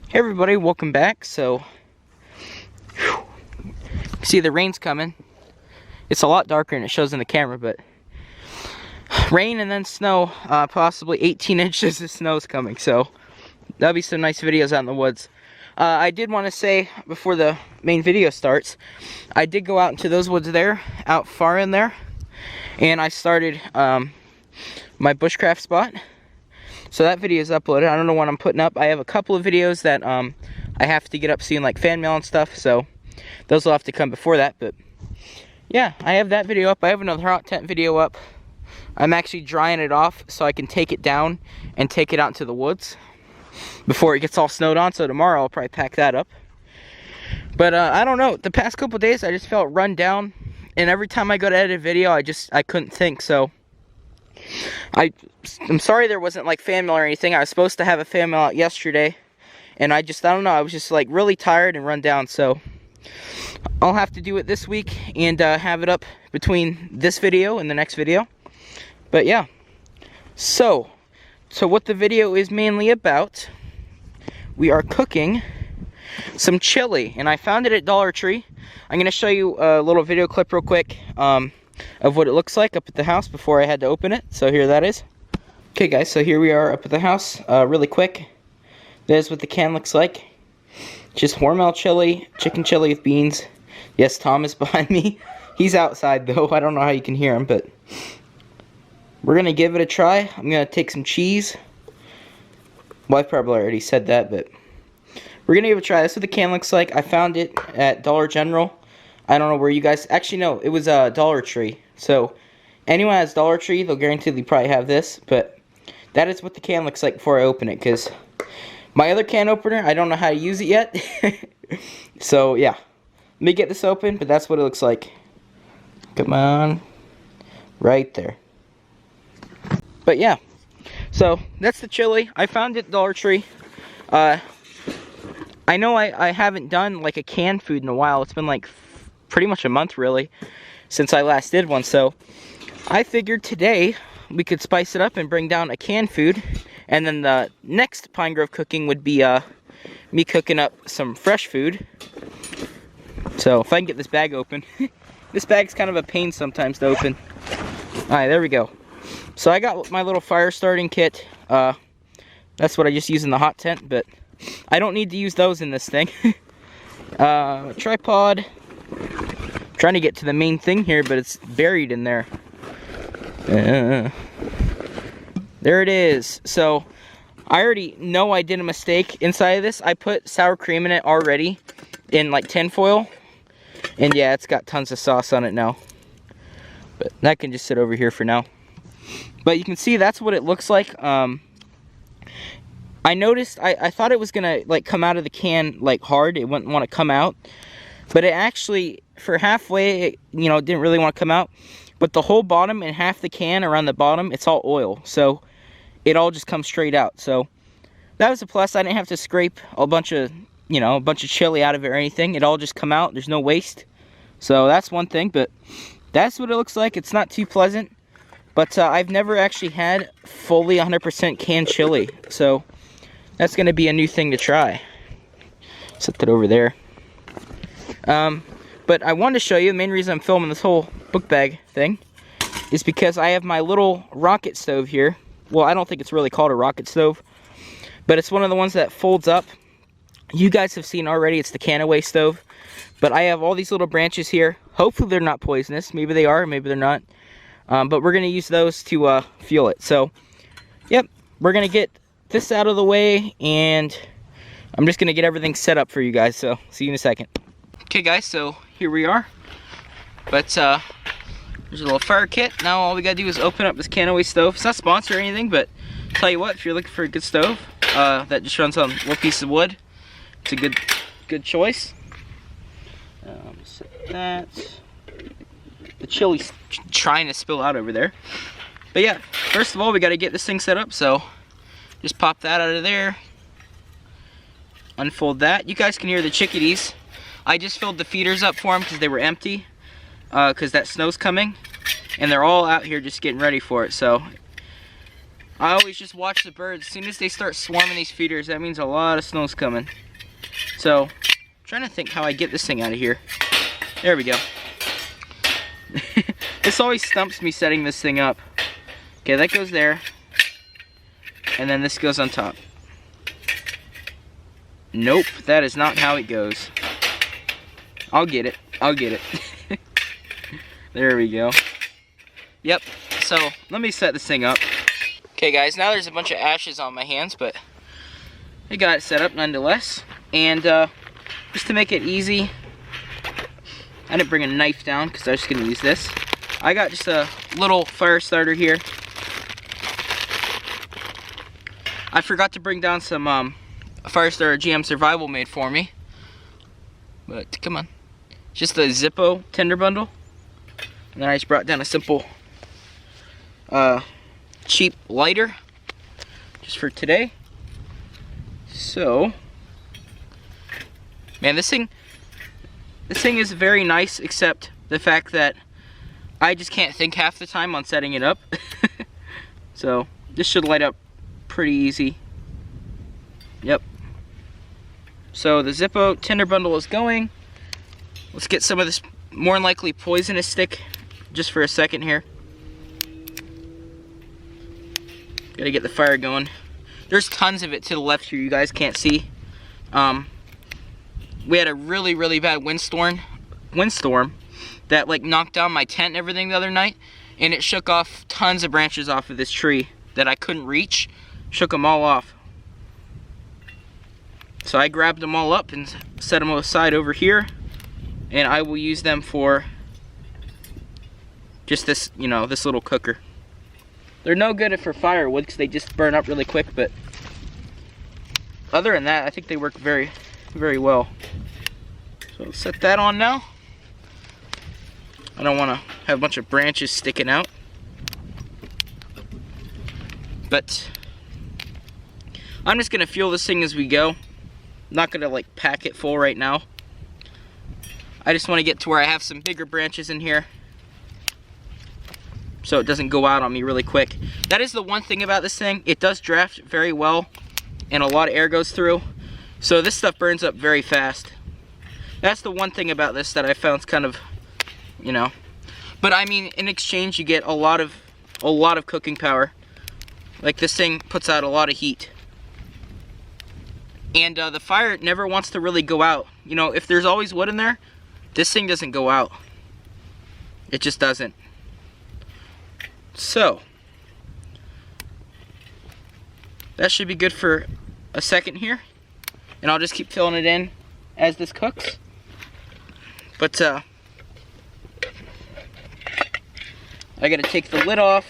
Hey everybody, welcome back. So, see the rain's coming. It's a lot darker than it shows in the camera, but rain and then snow, possibly 18 inches of snow is coming. So, that'll be some nice videos out in the woods. I did want to say, before the main video starts, I did go out into those woods there, out far in there, and I started my bushcraft spot. So that video is uploaded. I don't know what I'm putting up. I have a couple of videos that I have to get up soon, like fan mail and stuff, so those will have to come before that. But yeah, I have that video up. I have another hot tent video up. I'm actually drying it off so I can take it down and take it out into the woods before it gets all snowed on. So tomorrow I'll probably pack that up. But I don't know, the past couple days I just felt run down, and every time I go to edit a video I couldn't think. So I'm sorry there wasn't like fan mail or anything. I was supposed to have a fan mail out yesterday, and I don't know, I was just like really tired and run down. So I'll have to do it this week and have it up between this video and the next video. But yeah, so what the video is mainly about, we are cooking some chili, and I found it at Dollar Tree. I'm going to show you a little video clip real quick of what it looks like up at the house before I had to open it. So here that is. Okay guys, so here we are up at the house, really quick. There's what the can looks like. Just Hormel chili, chicken chili with beans. Yes, Tom is behind me. He's outside though, I don't know how you can hear him, but we're gonna give it a try. I'm gonna take some cheese. Well, I probably already said that, but we're gonna give it a try. That's what the can looks like. I found it at Dollar General. I don't know where you guys, actually no, it was Dollar Tree. So anyone has Dollar Tree, they'll guarantedly probably have this, but that is what the can looks like before I open it, because my other can opener, I don't know how to use it yet. So yeah, let me get this open, but that's what it looks like. Come on, right there. But yeah, so that's the chili. I found it at Dollar Tree. I know I haven't done like a canned food in a while. It's been like pretty much a month really since I last did one, so I figured today we could spice it up and bring down a canned food, and then the next PineGrove cooking would be me cooking up some fresh food. So if I can get this bag open. This bag's kind of a pain sometimes to open. Alright, there we go. So I got my little fire starting kit. That's what I just use in the hot tent, but I don't need to use those in this thing. Tripod. Trying to get to the main thing here, but it's buried in there. There it is. So I already know I did a mistake inside of this. I put sour cream in it already in like tin foil, and yeah, it's got tons of sauce on it now, but that can just sit over here for now. But you can see that's what it looks like. I noticed I thought it was gonna like come out of the can like hard, it wouldn't want to come out, but it actually, for halfway, it, you know, didn't really want to come out. But the whole bottom and half the can around the bottom, it's all oil. So it all just comes straight out. So that was a plus. I didn't have to scrape a bunch of, you know, a bunch of chili out of it or anything. It all just come out. There's no waste. So that's one thing. But that's what it looks like. It's not too pleasant. But I've never actually had fully 100% canned chili. So that's going to be a new thing to try. Set that over there. But I wanted to show you, the main reason I'm filming this whole book bag thing is because I have my little rocket stove here. Well, I don't think it's really called a rocket stove, but it's one of the ones that folds up. You guys have seen already, it's the Conneautville stove. But I have all these little branches here. Hopefully they're not poisonous. Maybe they are, maybe they're not. But we're going to use those to fuel it. So, yep, we're going to get this out of the way, and I'm just going to get everything set up for you guys. So, see you in a second. Okay guys, so here we are. But there's a little fire kit. Now all we gotta do is open up this Conneautville stove. It's not sponsored or anything, but tell you what, if you're looking for a good stove that just runs on a little piece of wood, it's a good choice. Set that. The chili's trying to spill out over there. But yeah, first of all, we gotta get this thing set up. So just pop that out of there. Unfold that. You guys can hear the chickadees. I just filled the feeders up for them because they were empty, because that snow's coming, and they're all out here just getting ready for it. So I always just watch the birds. As soon as they start swarming these feeders, that means a lot of snow's coming. So, I'm trying to think how I get this thing out of here. There we go. This always stumps me setting this thing up. Okay, that goes there. And then this goes on top. Nope, that is not how it goes. I'll get it. I'll get it. There we go. Yep, so let me set this thing up. Okay guys, now there's a bunch of ashes on my hands, but I got it set up nonetheless. And just to make it easy, I didn't bring a knife down because I was just going to use this. I got just a little fire starter here. I forgot to bring down some fire starter GM Survival made for me. But come on. Just a Zippo tinder bundle. And then I just brought down a simple cheap lighter just for today. So, man, this thing is very nice, except the fact that I just can't think half the time on setting it up. So this should light up pretty easy. Yep. So the Zippo tinder bundle is going. Let's get some of this more than likely poisonous stick just for a second here. Gotta get the fire going. There's tons of it to the left here you guys can't see. We had a really bad windstorm that like knocked down my tent and everything the other night, and it shook off tons of branches off of this tree that I couldn't reach. Shook them all off. So I grabbed them all up and set them aside over here, and I will use them for just this, you know, this little cooker. They're no good for firewood because they just burn up really quick, but other than that, I think they work very well. So I'll set that on now. I don't want to have a bunch of branches sticking out. But I'm just going to fuel this thing as we go. I'm not going to like pack it full right now. I just want to get to where I have some bigger branches in here, so it doesn't go out on me really quick. That is the one thing about this thing. It does draft very well, and a lot of air goes through. So this stuff burns up very fast. That's the one thing about this that I found is kind of, you know. But I mean, in exchange, you get a lot of cooking power. Like this thing puts out a lot of heat. And the fire never wants to really go out. You know, if there's always wood in there, this thing doesn't go out. It just doesn't. So, that should be good for a second here. And I'll just keep filling it in as this cooks. But, I gotta take the lid off.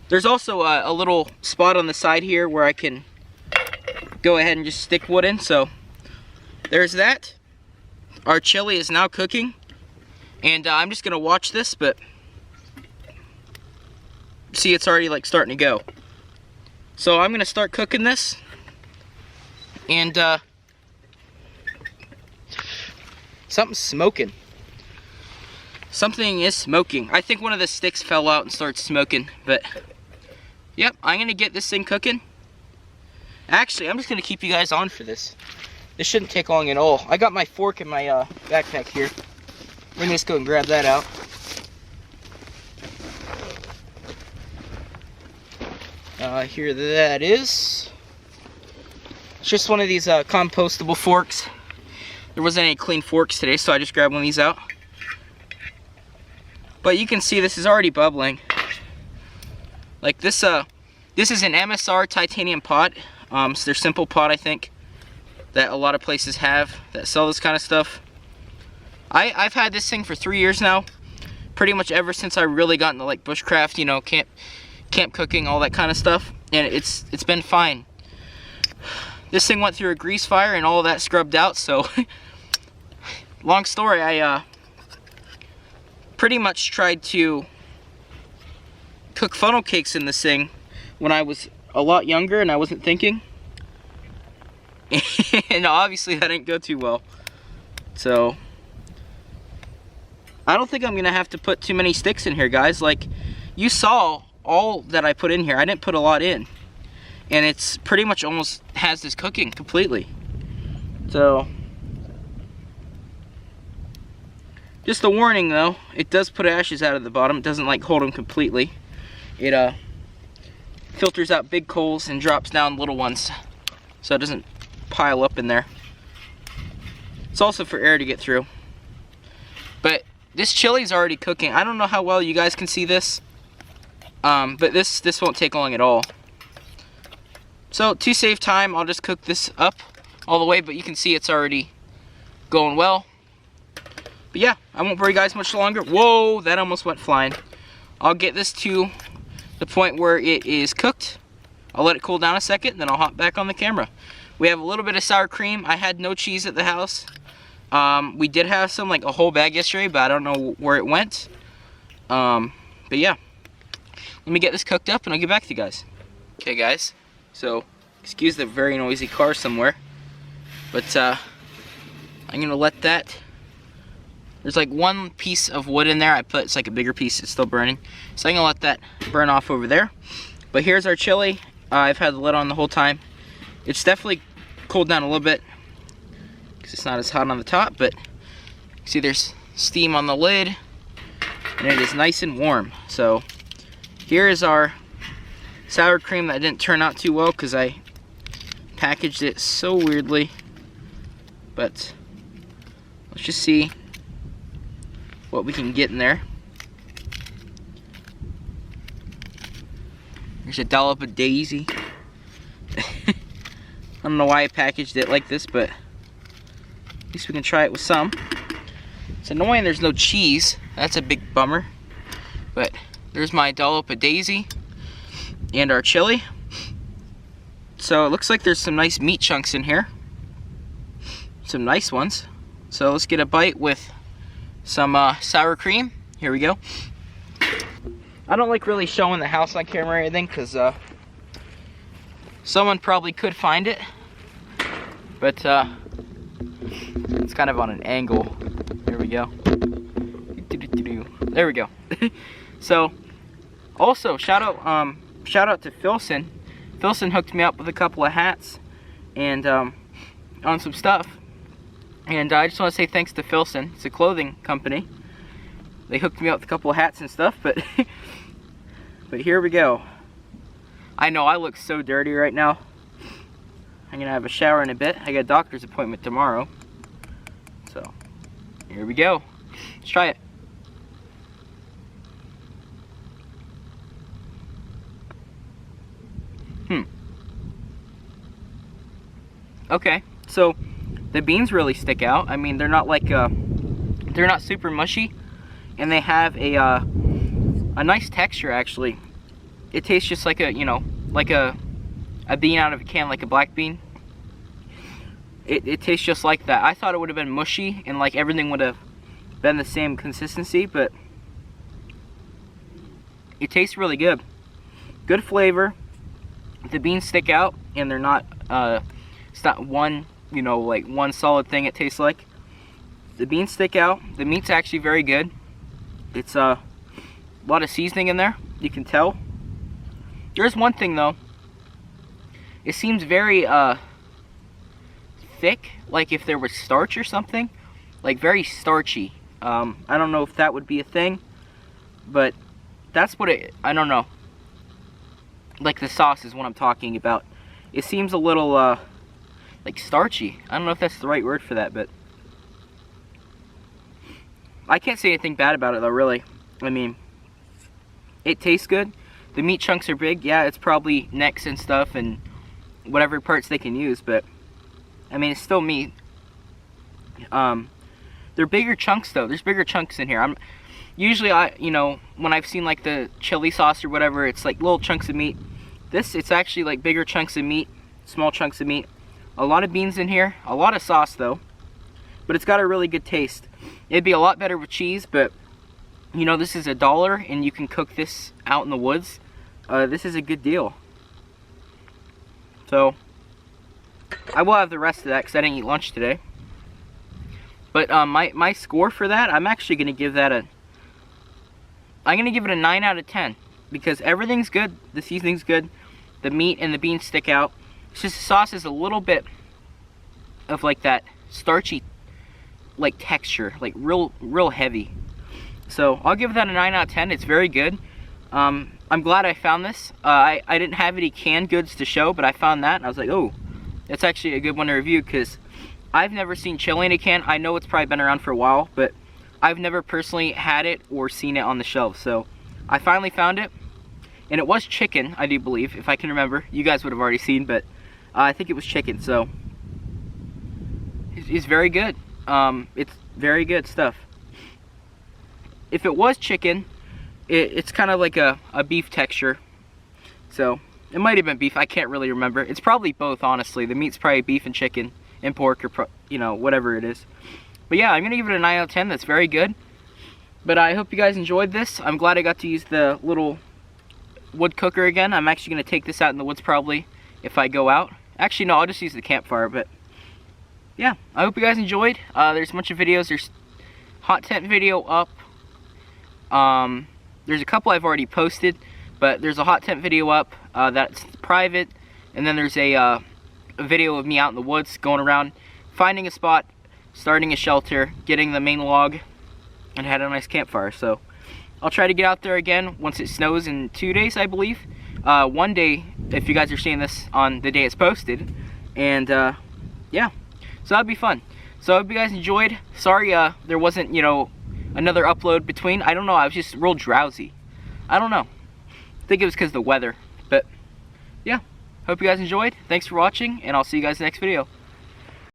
There's also a little spot on the side here where I can go ahead and just stick wood in. So, there's that. Our chili is now cooking. And I'm just gonna watch this, but see, it's already like starting to go. So I'm gonna start cooking this, and something's smoking. Something is smoking. I think one of the sticks fell out and started smoking, but yep, I'm gonna get this thing cooking. Actually, I'm just gonna keep you guys on for this. This shouldn't take long at all. I got my fork in my backpack here. Let me just go and grab that out. Here that is. It's just one of these compostable forks. There wasn't any clean forks today, so I just grabbed one of these out. But you can see this is already bubbling. Like this is an MSR titanium pot. It's their simple pot, I think, that a lot of places have that sell this kind of stuff. I've had this thing for 3 years now, pretty much ever since I really got into like bushcraft, you know, camp cooking, all that kind of stuff, and it's been fine. This thing went through a grease fire and all of that scrubbed out, so long story, I pretty much tried to cook funnel cakes in this thing when I was a lot younger and I wasn't thinking. And obviously that didn't go too well. So I don't think I'm gonna have to put too many sticks in here, guys. Like, you saw all that I put in here. I didn't put a lot in. And it's pretty much almost has this cooking completely. So, just a warning though, it does put ashes out of the bottom. It doesn't like hold them completely. It filters out big coals and drops down little ones, so it doesn't pile up in there. It's also for air to get through. But this chili's already cooking. I don't know how well you guys can see this, but this won't take long at all. So to save time, I'll just cook this up all the way, but you can see it's already going well. But yeah, I won't bore you guys much longer. Whoa, that almost went flying. I'll get this to the point where it is cooked. I'll let it cool down a second, then I'll hop back on the camera. We have a little bit of sour cream. I had no cheese at the house. We did have some, like a whole bag yesterday, but I don't know where it went. But yeah, let me get this cooked up and I'll get back to you guys. Okay guys, so excuse the very noisy car somewhere, but I'm gonna let that, there's like one piece of wood in there. I put, it's like a bigger piece, it's still burning. So I'm gonna let that burn off over there. But here's our chili. I've had the lid on the whole time. It's definitely cooled down a little bit because it's not as hot on the top, but see there's steam on the lid and it is nice and warm. So here is our sour cream that didn't turn out too well because I packaged it so weirdly. But let's just see what we can get in there. There's a dollop of daisy. I don't know why I packaged it like this, but at least we can try it with some. It's annoying there's no cheese. That's a big bummer. But there's my dollop of daisy and our chili. So it looks like there's some nice meat chunks in here. Some nice ones. So let's get a bite with some sour cream. Here we go. I don't like really showing the house on camera or anything because someone probably could find it, but it's kind of on an angle. There we go. There we go. So also shout out to Filson. Filson hooked me up with a couple of hats and on some stuff, and I just want to say thanks to Filson. It's a clothing company. They hooked me up with a couple of hats and stuff, but but here we go. I know I look so dirty right now. I'm gonna have a shower in a bit. I got a doctor's appointment tomorrow. So here we go. Let's try it. Okay, so the beans really stick out. I mean, they're not like they're not super mushy, and they have a nice texture actually. It tastes just like a, you know, like a bean out of a can, like a black bean. It tastes just like that. I thought it would have been mushy and like everything would have been the same consistency, but it tastes really good. Good flavor. The beans stick out and they're not it's not one, you know, like one solid thing it tastes like. The beans stick out. The meat's actually very good. It's a lot of seasoning in there, you can tell. There's one thing though. It seems very thick, like if there was starch or something, like very starchy. I don't know if that would be a thing, but that's what it, I don't know. Like the sauce is what I'm talking about. It seems a little like starchy. I don't know if that's the right word for that, but I can't say anything bad about it though, really. I mean, it tastes good. The meat chunks are big. Yeah, it's probably necks and stuff and whatever parts they can use, but I mean, it's still meat. They're bigger chunks though. There's bigger chunks in here. Usually, you know, when I've seen like the chili sauce or whatever, it's like little chunks of meat. This, it's actually like bigger chunks of meat, small chunks of meat. A lot of beans in here, a lot of sauce though, but it's got a really good taste. It'd be a lot better with cheese, but you know, this is $1 and you can cook this out in the woods. This is a good deal. So I will have the rest of that because I didn't eat lunch today. But my score for that, I'm actually going to give that I'm going to give it a 9 out of 10. because everything's good. The seasoning's good. The meat and the beans stick out. It's just the sauce is a little bit of like that starchy like texture, like real heavy. So I'll give that a 9 out of 10. It's very good. I'm glad I found this. I didn't have any canned goods to show, but I found that and I was like, oh, that's actually a good one to review, because I've never seen chili in a can. I know it's probably been around for a while, but I've never personally had it or seen it on the shelves. So I finally found it, and it was chicken, I do believe, if I can remember. You guys would have already seen, but I think it was chicken. So it's very good. It's very good stuff. If it was chicken, it's kind of like a beef texture. So it might have been beef. I can't really remember. It's probably both, honestly. The meat's probably beef and chicken and pork, or you know, whatever it is. But yeah, I'm gonna give it a 9 out of 10. That's very good. But I hope you guys enjoyed this. I'm glad I got to use the little wood cooker again. I'm actually gonna take this out in the woods probably if I go out. Actually, no, I'll just use the campfire. But yeah, I hope you guys enjoyed. There's a bunch of videos. There's hot tent video up. There's a couple I've already posted, but there's a hot tent video up that's private, and then there's a video of me out in the woods going around, finding a spot, starting a shelter, getting the main log, and had a nice campfire. So I'll try to get out there again once it snows in 2 days, I believe. One day, if you guys are seeing this on the day it's posted. And yeah, so that'd be fun. So I hope you guys enjoyed. Sorry there wasn't, you know, another upload between. I don't know, I was just real drowsy. I don't know. I think it was because of the weather. But yeah, hope you guys enjoyed. Thanks for watching, and I'll see you guys in the next video.